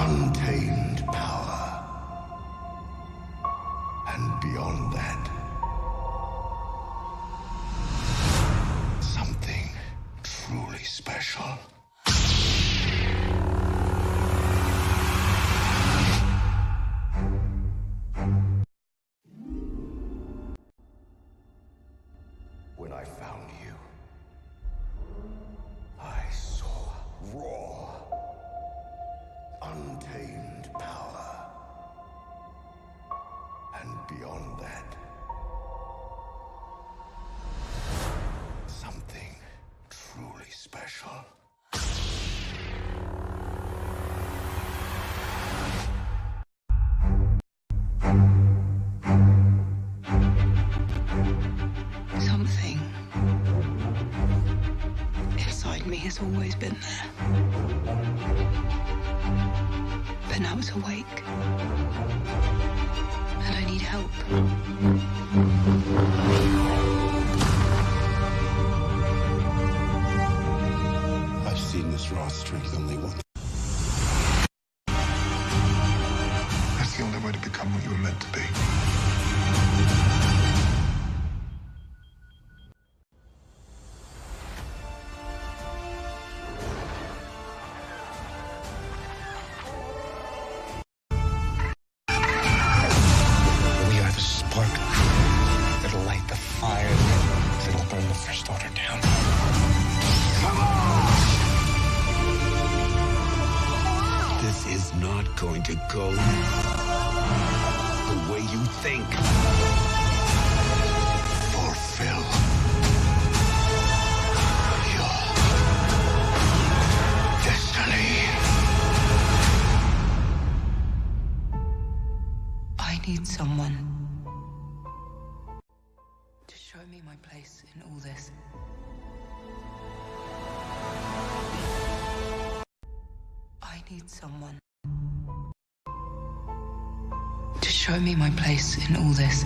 untamed power. And beyond that, something truly special. When I found you, I saw raw, untamed power. And beyond that, something truly special. Something inside me has always been there. But now it's awake. And I need help. I've seen this raw strength only once. That's the only way to become what you were meant to be. We are the spark that'll light the fire that'll burn the First Order down. Come on! This is not going to go the way you think. Fulfill your destiny. I need someone to show me my place in all this. I need someone to show me my place in all this.